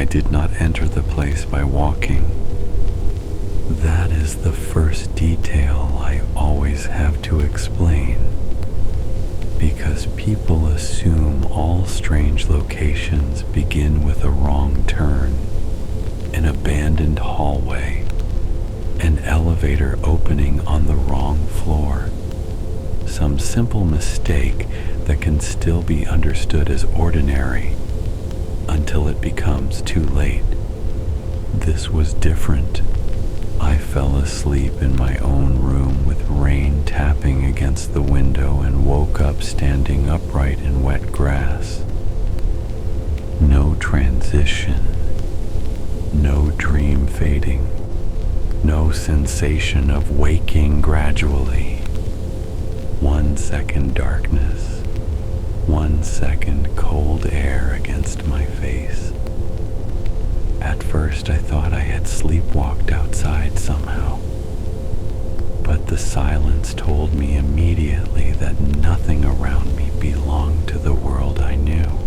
I did not enter the place by walking. That is the first detail I always have to explain, because people assume all strange locations begin with a wrong turn, an abandoned hallway, an elevator opening on the wrong floor, some simple mistake that can still be understood as ordinary until it becomes too late. This was different. I fell asleep in my own room with rain tapping against the window and woke up standing upright in wet grass. No transition, no dream fading, no sensation of waking gradually. 1 second darkness, 1 second cold air against my face. At first I thought I had sleepwalked outside somehow, but the silence told me immediately that nothing around me belonged to the world I knew.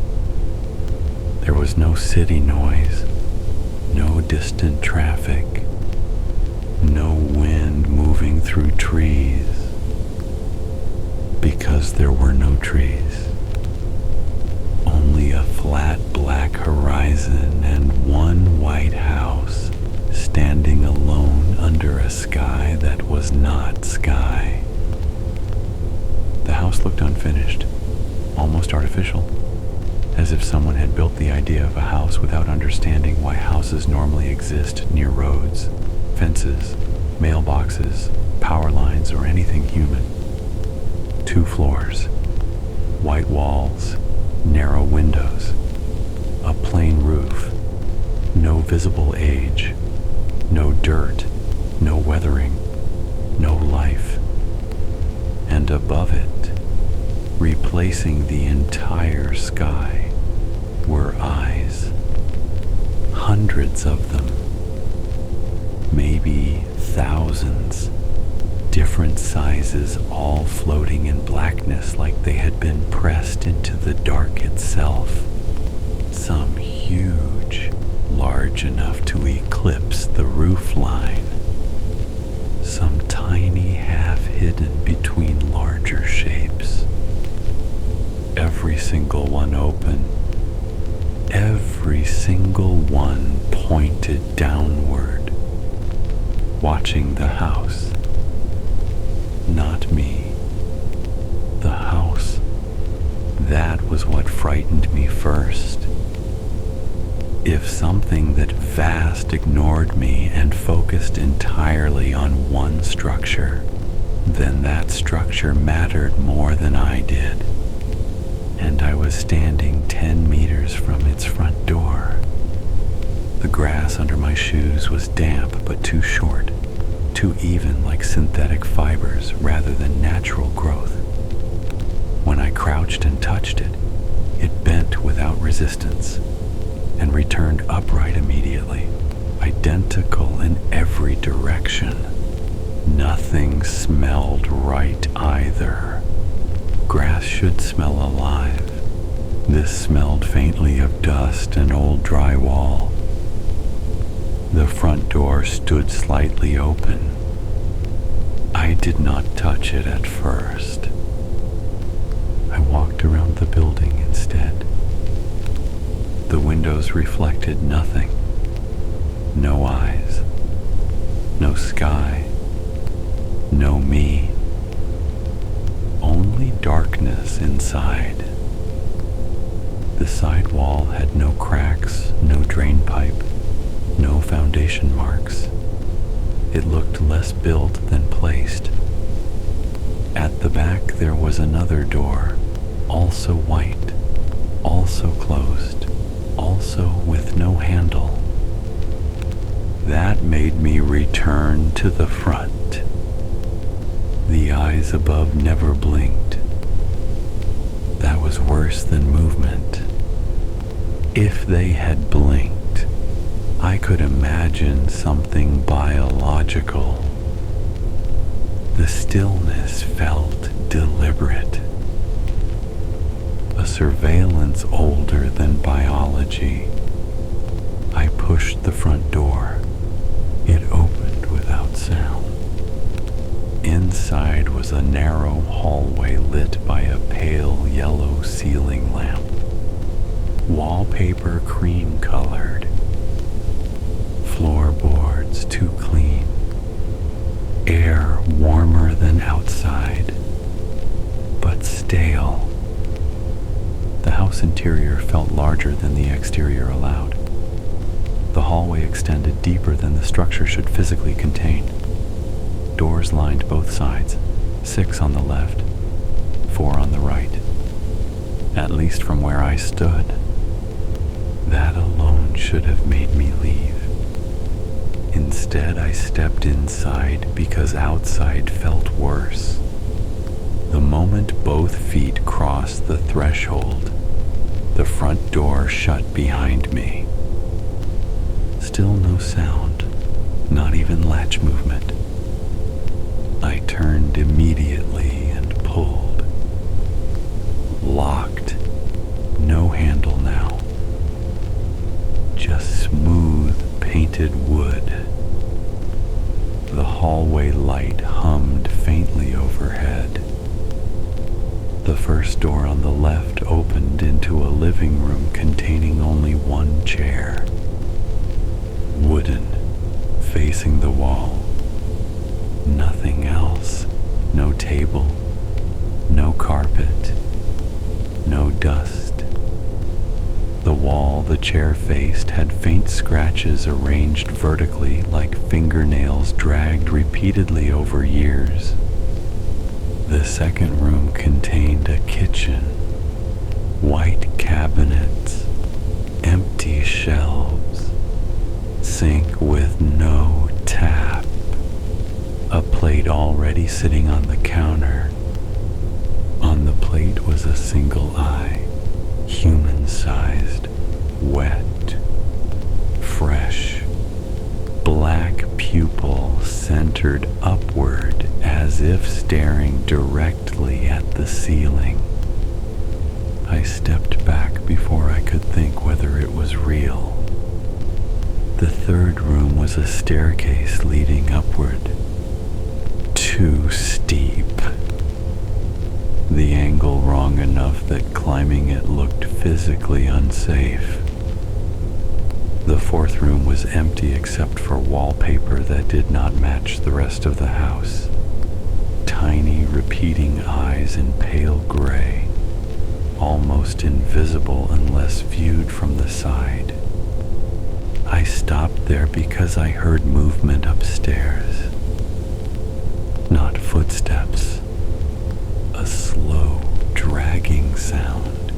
There was no city noise, no distant traffic, no wind moving through trees, because there were no trees. Only a flat black horizon and one white house standing alone under a sky that was not sky. The house looked unfinished, almost artificial, as if someone had built the idea of a house without understanding why houses normally exist near roads, fences, mailboxes, power lines, or anything human. 2 floors, white walls, narrow windows, a plain roof, no visible age, no dirt, no weathering, no life. And above it, replacing the entire sky, were eyes. Hundreds of them, maybe thousands, different sizes, all floating in blackness like they had been pressed into the dark itself. Some huge, large enough to eclipse the roof line. Some tiny, half hidden between larger shapes. Every single one open. Every single one pointed downward, watching the house. Not me. The house. That was what frightened me first. If something that vast ignored me and focused entirely on one structure, then that structure mattered more than I did. And I was standing 10 meters from its front door. The grass under my shoes was damp but too short, too even like synthetic fibers rather than natural growth. When I crouched and touched it, it bent without resistance and returned upright immediately, identical in every direction. Nothing smelled right either. Grass should smell alive. This smelled faintly of dust and old drywall. The front door stood slightly open. I did not touch it at first. I walked around the building instead. The windows reflected nothing. No eyes. No sky. No me. Only darkness inside. The side wall had no cracks, no drain pipe, no foundation marks. It looked less built than placed. At the back there was another door, also white, also closed, also with no handle. That made me return to the front. The eyes above never blinked. That was worse than movement. If they had blinked, I could imagine something biological. The stillness felt deliberate. A surveillance older than biology. pushed the front door. It opened without sound. Inside was a narrow hallway lit by a pale yellow ceiling lamp. Wallpaper cream-colored. Floorboards too clean. Air warmer than outside, but stale. The house interior felt larger than the exterior allowed. The hallway extended deeper than the structure should physically contain. Doors lined both sides, 6 on the left, 4 on the right. At least from where I stood. That alone should have made me leave. Instead, I stepped inside because outside felt worse. The moment both feet crossed the threshold, the front door shut behind me. Still no sound, not even latch movement. I turned immediately and pulled. Locked. No handle now. Just smooth painted wood. The hallway light hummed faintly overhead. The first door on the left opened into a living room containing only one chair. Wooden, facing the wall. Nothing else. No table. No carpet. No dust. The wall the chair faced had faint scratches arranged vertically like fingernails dragged repeatedly over years. The second room contained a kitchen, white cabinets, empty shelves, sink with no tap, a plate already sitting on the counter. On the plate was a single eye, human-sized, wet, fresh, black pupil centered upward as if staring directly at the ceiling. I stepped back before I could think whether it was real. The third room was a staircase leading upward. Too steep. The angle wrong enough that climbing it looked physically unsafe. The fourth room was empty except for wallpaper that did not match the rest of the house. Tiny repeating eyes in pale gray, almost invisible unless viewed from the side. I stopped there because I heard movement upstairs. Not footsteps. A slow, dragging sound,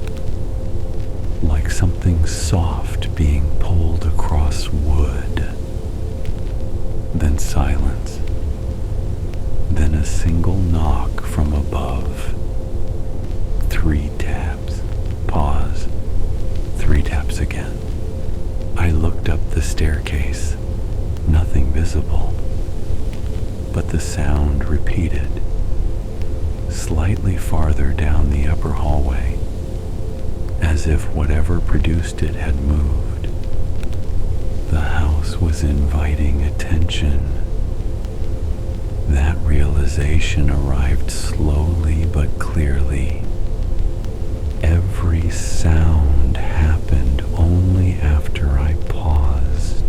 like something soft being pulled across wood. Then silence. Then a single knock from above. 3 taps. Pause. 3 taps again. I looked up the staircase. Nothing visible. But the sound repeated. Slightly farther down the upper hallway, as if whatever produced it had moved. The house was inviting attention. That realization arrived slowly but clearly. Every sound happened only after I paused,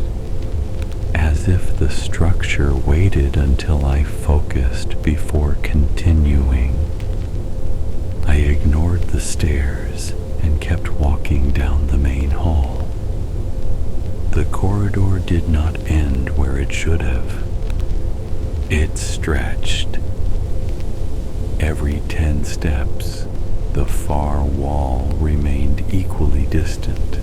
as if the structure waited until I focused before continuing. I ignored the stairs and kept walking down the main hall. The corridor did not end where it should have. It stretched. Every 10 steps, the far wall remained equally distant.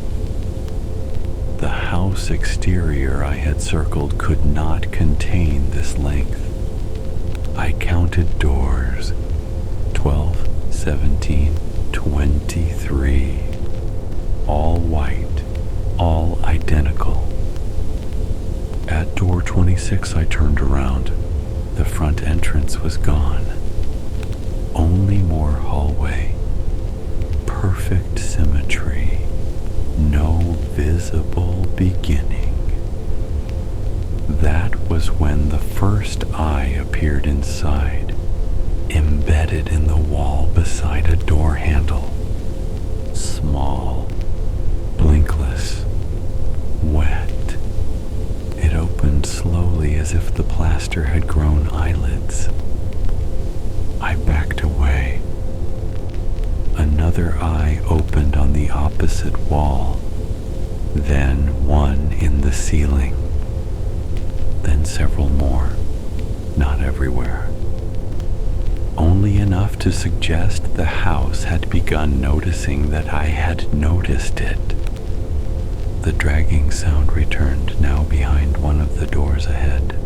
The house exterior I had circled could not contain this length. I counted doors. 12, 17, 23. All white, all identical. At door 26 I turned around. The front entrance was gone. Only more hallway. Perfect symmetry. No visible beginning. That was when the first eye appeared inside, embedded in the wall beside a door handle. Small, blinkless, wet. It opened slowly as if the plaster had grown eyelids. I backed away. Another eye opened on the opposite wall, then one in the ceiling, then several more, not everywhere. Only enough to suggest the house had begun noticing that I had noticed it. The dragging sound returned, now behind one of the doors ahead.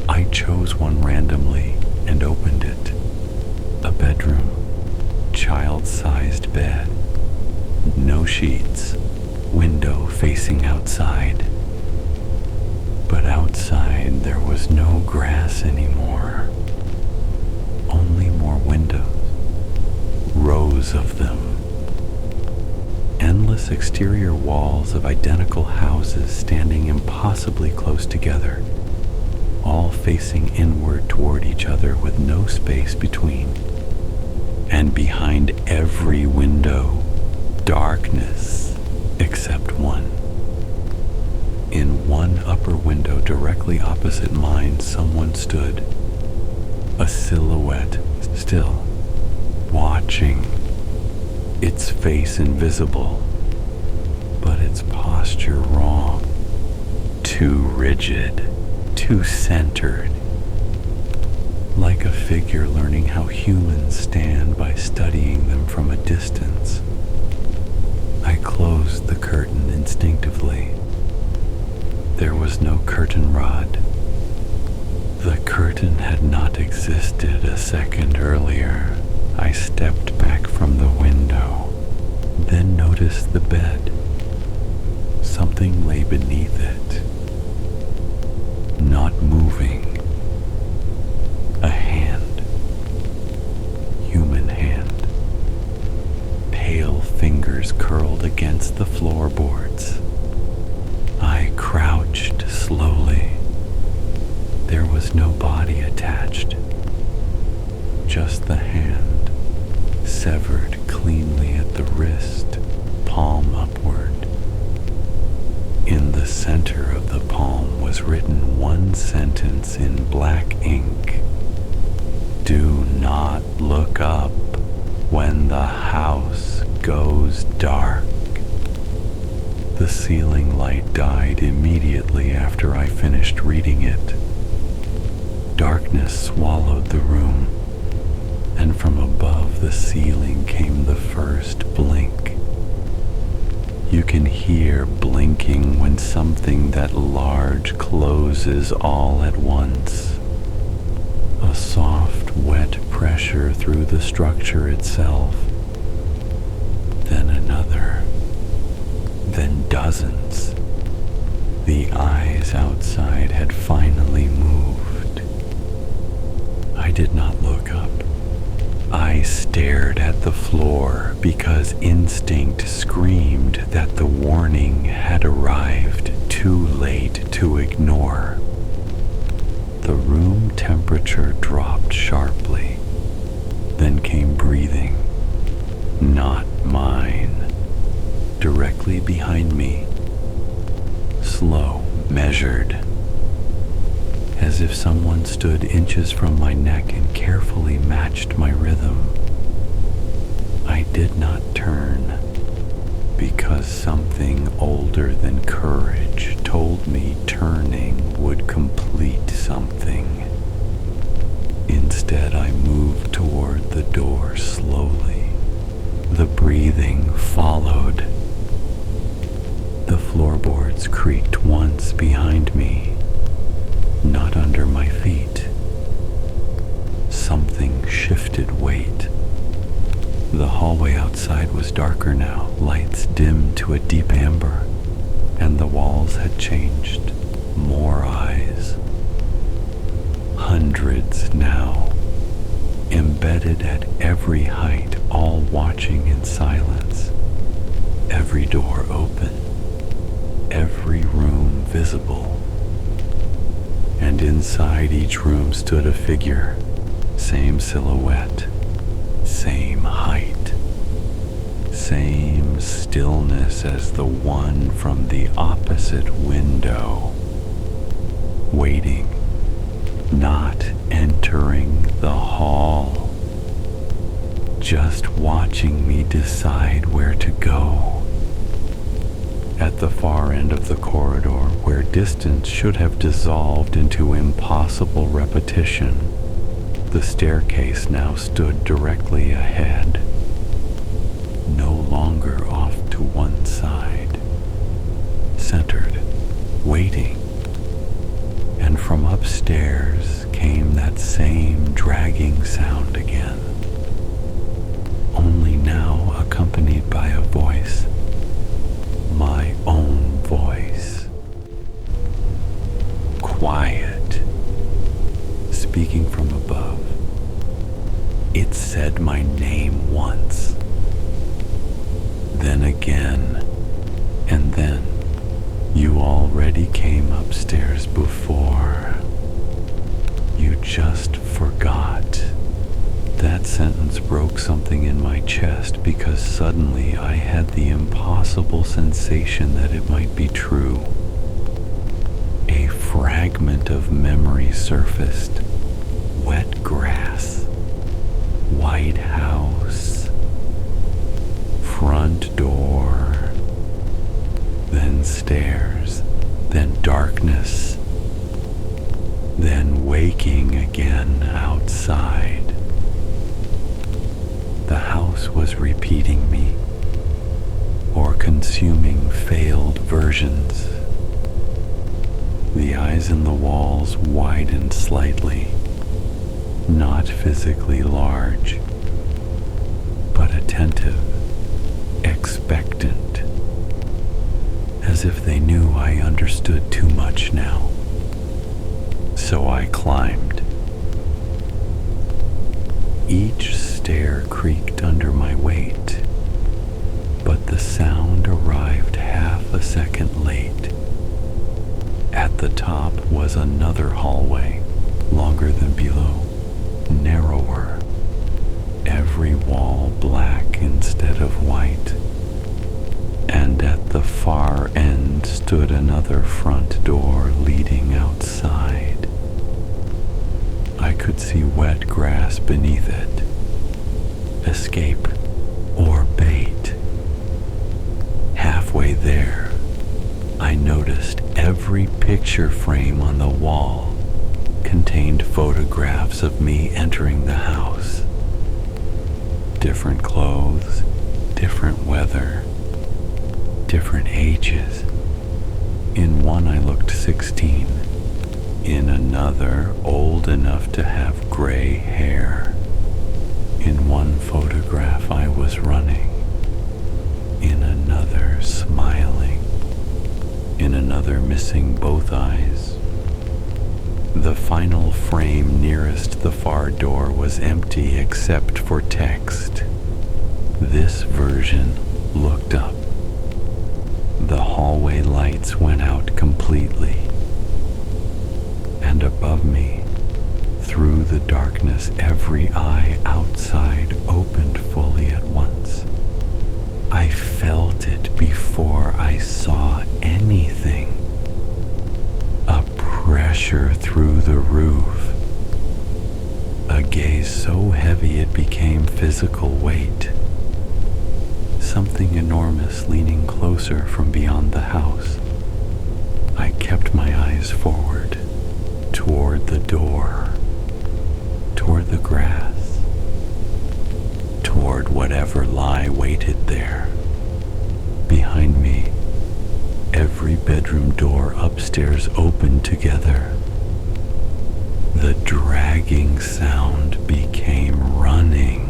I chose one randomly and opened it. A bedroom, child-sized bed, no sheets, window facing outside. But outside there was no grass anymore. Only more windows, rows of them. Endless exterior walls of identical houses standing impossibly close together, all facing inward toward each other with no space between. And behind every window, darkness except one. In one upper window directly opposite mine, someone stood. A silhouette, still, watching. Its face invisible, but its posture wrong. Too rigid, too centered. Like a figure learning how humans stand by studying them from a distance. I closed the curtain instinctively. There was no curtain rod. The curtain had not existed a second earlier. I stepped back from the window, then noticed the bed. Something lay beneath it, not moving. A hand, human hand. Pale fingers curled against the floorboards. I crouched slowly. There was no body attached, just the hand, severed cleanly at the wrist, palm upward. In the center of the palm was written one sentence in black ink. Do not look up when the house goes dark. The ceiling light died immediately after I finished reading it. Darkness swallowed the room, and from above the ceiling came the first blink. You can hear blinking when something that large closes all at once. A soft, wet pressure through the structure itself. Then another. Then dozens. The eyes outside had finally moved. I did not look up. I stared at the floor because instinct screamed that the warning had arrived too late to ignore. The room temperature dropped sharply. Then came breathing. Not mine. Directly behind me. Slow, measured. As if someone stood inches from my neck and carefully matched my rhythm. I did not turn, because something older than courage told me turning would complete something. Instead, I moved toward the door slowly. The breathing followed. The floorboards creaked once behind me. Not under my feet. Something shifted weight. The hallway outside was darker now, lights dimmed to a deep amber, and the walls had changed. More eyes. Hundreds now, embedded at every height, all watching in silence. Every door open, every room visible. and inside each room stood a figure, same silhouette, same height, same stillness as the one from the opposite window, waiting, not entering the hall, just watching me decide where to go. At the far end of the corridor, where distance should have dissolved into impossible repetition, the staircase now stood directly ahead, no longer off to one side, centered, waiting. And from upstairs came that same dragging sound again, only now accompanied by a voice, my own voice. Quiet, speaking from above. It said my name once, then again, and then you already came upstairs before. You just forgot. That sentence broke something in my chest because suddenly I had the impossible sensation that it might be true. A fragment of memory surfaced. Wet grass, white house, front door, then stairs, then darkness, then waking again outside. The house was repeating me, or consuming failed versions. The eyes in the walls widened slightly, not physically large, but attentive, expectant, as if they knew I understood too much now. So I climbed. Each stair creaked under my weight, but the sound arrived half a second late. At the top was another hallway, longer than below, narrower, every wall black instead of white. And at the far end stood another front door leading outside. I could see wet grass beneath it. Escape or bait. Halfway there, I noticed every picture frame on the wall contained photographs of me entering the house. Different clothes, different weather, different ages. In one I looked 16. In another, old enough to have gray hair. In one photograph I was running. In another, smiling. In another, missing both eyes. The final frame nearest the far door was empty except for text. This version looked up. The hallway lights went out completely. And above me, through the darkness, every eye outside opened fully at once. I felt it before I saw anything. A pressure through the roof. A gaze so heavy it became physical weight. Something enormous leaning closer from beyond the house. I kept my eyes forward, toward the door, toward the grass, toward whatever lie waited there. Behind me, every bedroom door upstairs opened together. The dragging sound became running,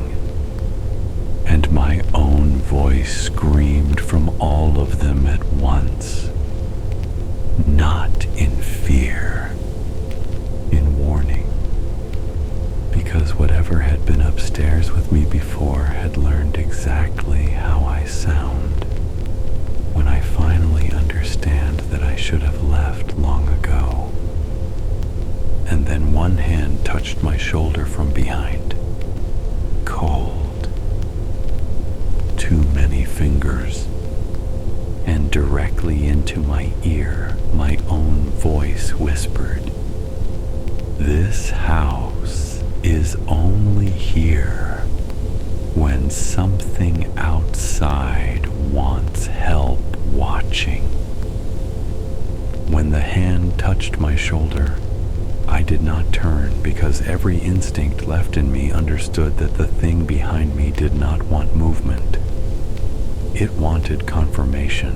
and my own voice screamed from all of them at once, not in fear, in warning, because whatever had been upstairs with me before had learned exactly how I sound when I finally understand that I should have left long ago. ear, my own voice whispered, "This house is only here when something outside wants help watching." When the hand touched my shoulder, I did not turn because every instinct left in me understood that the thing behind me did not want movement. It wanted confirmation.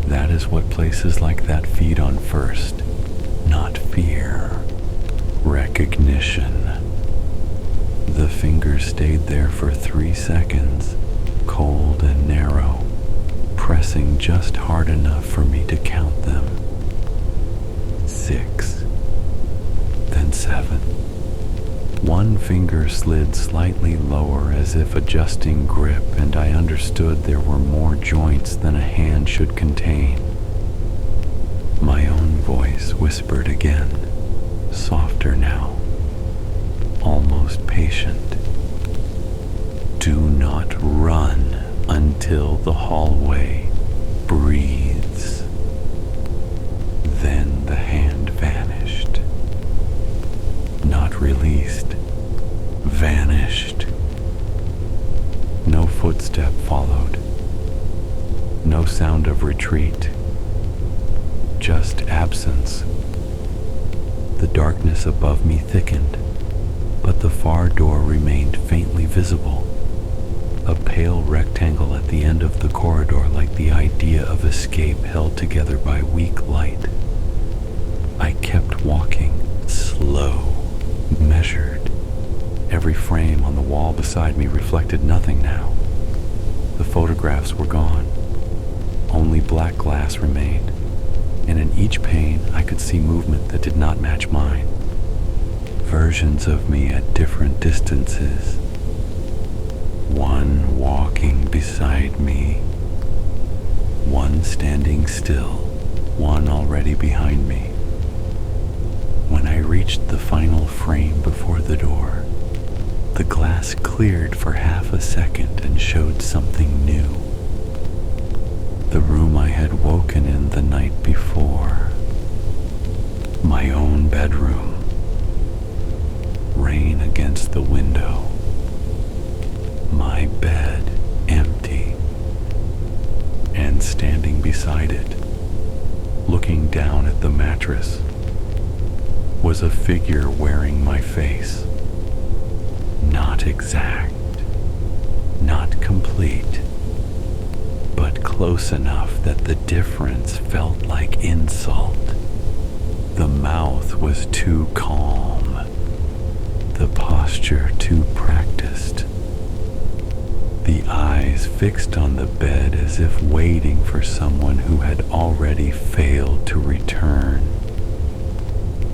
That is what places like that feed on first, not fear, recognition. The fingers stayed there for 3 seconds, cold and narrow, pressing just hard enough for me to count them. 6, then 7. One finger slid slightly lower as if adjusting grip, and I understood there were more joints than a hand should contain. My own voice whispered again, softer now, almost patient. "Do not run until the hallway breathes." Then the hand vanished. Not released, vanished. No footstep followed. No sound of retreat. Just absence. The darkness above me thickened, but the far door remained faintly visible. A pale rectangle at the end of the corridor, like the idea of escape held together by weak light. I kept walking, slow, measured. Every frame on the wall beside me reflected nothing now. The photographs were gone. Only black glass remained, and in each pane I could see movement that did not match mine. Versions of me at different distances. One walking beside me, one standing still, one already behind me. When I reached the final frame before the door, the glass cleared for half a second and showed something new. The room I had woken in the night before. My own bedroom. Rain against the window. My bed empty. And standing beside it, looking down at the mattress, was a figure wearing my face. Not exact, not complete, but close enough that the difference felt like insult. The mouth was too calm, the posture too practiced, the eyes fixed on the bed as if waiting for someone who had already failed to return.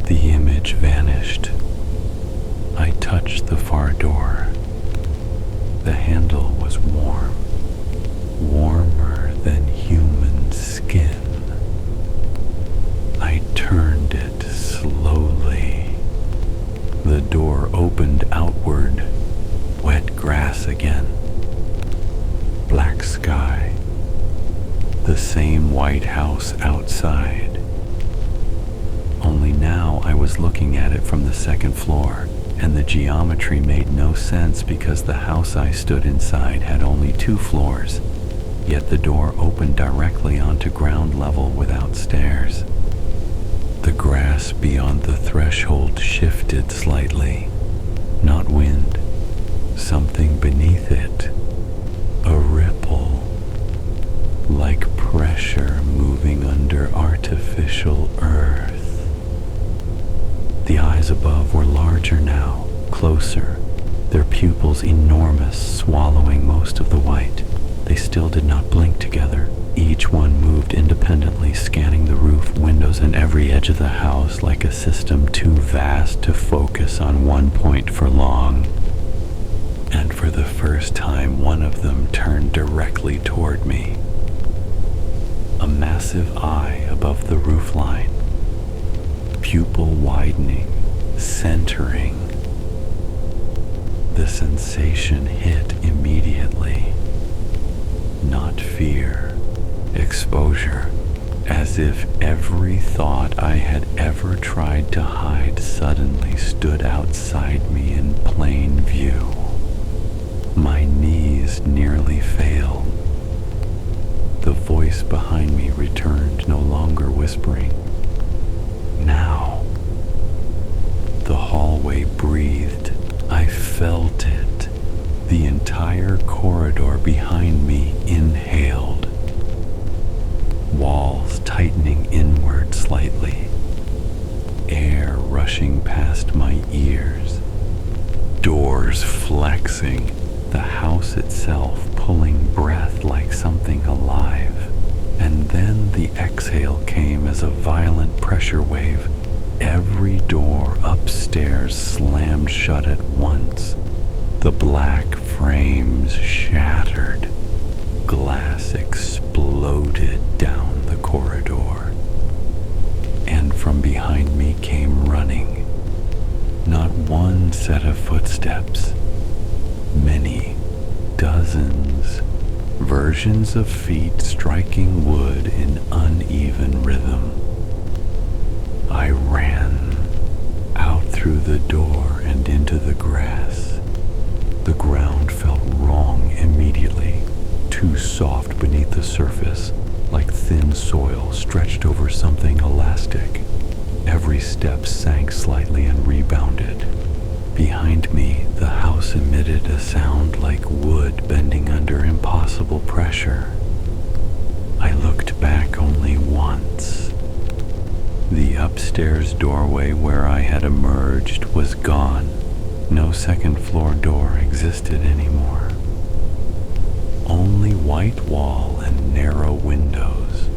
The image vanished. I touched the far door. The handle was warm, warmer than human skin. I turned it slowly. The door opened outward, wet grass again. Black sky. The same white house outside. Only now I was looking at it from the second floor, and the geometry made no sense because the house I stood inside had only 2 floors, yet the door opened directly onto ground level without stairs. The grass beyond the threshold shifted slightly. Not wind, something beneath it. A ripple, like pressure moving under artificial earth. The eyes above were larger now, closer, their pupils enormous, swallowing most of the white. They still did not blink together. Each one moved independently, scanning the roof, windows, and every edge of the house like a system too vast to focus on one point for long. And for the first time, one of them turned directly toward me. A massive eye above the roofline, pupil widening, centering. The sensation hit immediately. Not fear, exposure, as if every thought I had ever tried to hide suddenly stood outside me in plain view. My knees nearly failed. The voice behind me returned, no longer whispering. Now, the hallway breathed. I felt it. The entire corridor behind me inhaled. Walls tightening inward slightly. Air rushing past my ears. Doors flexing. The house itself pulling breath like something alive. And then the exhale came as a violent pressure wave. Every door upstairs slammed shut at once. The black frames shattered. Glass exploded down the corridor. And from behind me came running. Not one set of footsteps. Many, dozens, versions of feet striking wood in uneven rhythm. I ran out through the door and into the grass. The ground felt wrong immediately, too soft beneath the surface, like thin soil stretched over something elastic. Every step sank slightly and rebounded. Behind me, the house emitted a sound like wood bending under impossible pressure. I looked back only once. The upstairs doorway where I had emerged was gone. No second floor door existed anymore. Only white wall and narrow windows.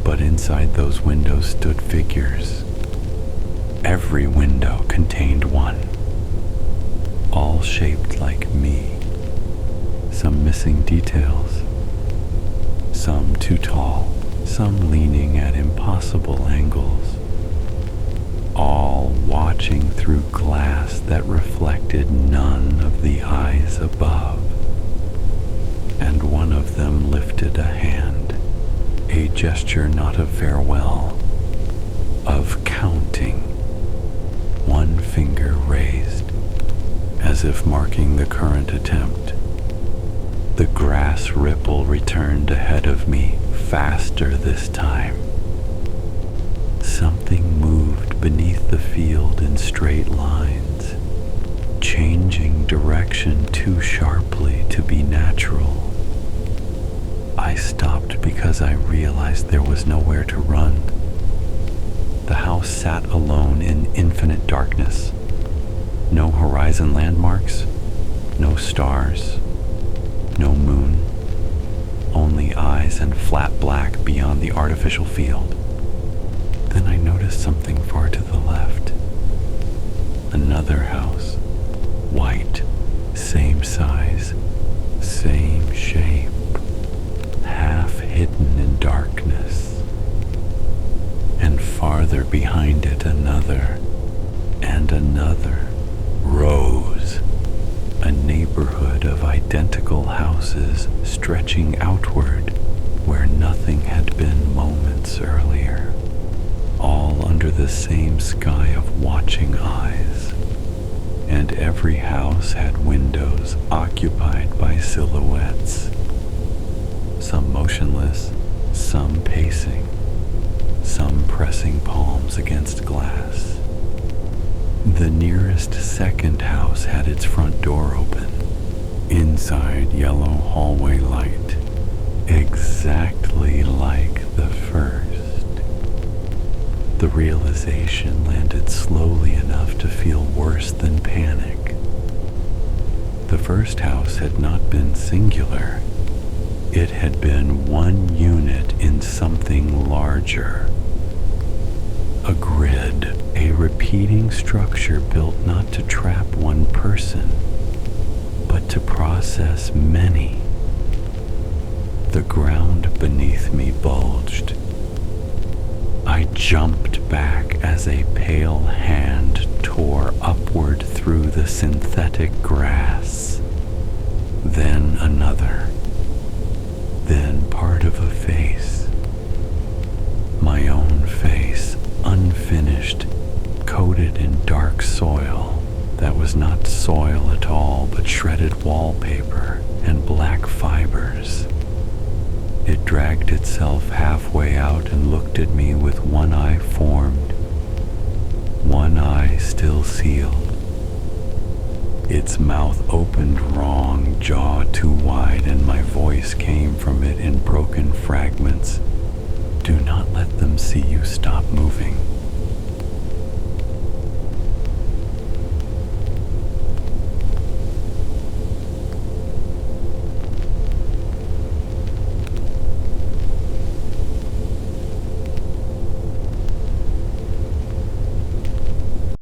But inside those windows stood figures. Every window contained one. All shaped like me. Some missing details. Some too tall. Some leaning at impossible angles. All watching through glass that reflected none of the eyes above. And one of them lifted a hand, a gesture not of farewell, of counting. One finger raised, as if marking the current attempt. The grass ripple returned ahead of me, faster this time. Something moved beneath the field in straight lines, changing direction too sharply to be natural. I stopped because I realized there was nowhere to run. The house sat alone in infinite darkness. No horizon landmarks, no stars, no moon, only eyes and flat black beyond the artificial field. Then I noticed something far to the left. Another house, white, same size, same shape, half hidden in darkness. And farther behind it another, and another, rose. A neighborhood of identical houses stretching outward where nothing had been moments earlier. All under the same sky of watching eyes. And every house had windows occupied by silhouettes. Some motionless, some pacing, some pressing palms against glass. The nearest second house had its front door open. Inside, yellow hallway light, exactly like the first. The realization landed slowly enough to feel worse than panic. The first house had not been singular. It had been one unit in something larger. A grid, a repeating structure built not to trap one person, but to process many. The ground beneath me bulged. I jumped back as a pale hand tore upward through the synthetic grass. Then another. Then part of a face. soil at all, but shredded wallpaper and black fibers. It dragged itself halfway out and looked at me with one eye formed, one eye still sealed. Its mouth opened wrong, jaw too wide, and my voice came from it in broken fragments. Do not let them see you stop moving.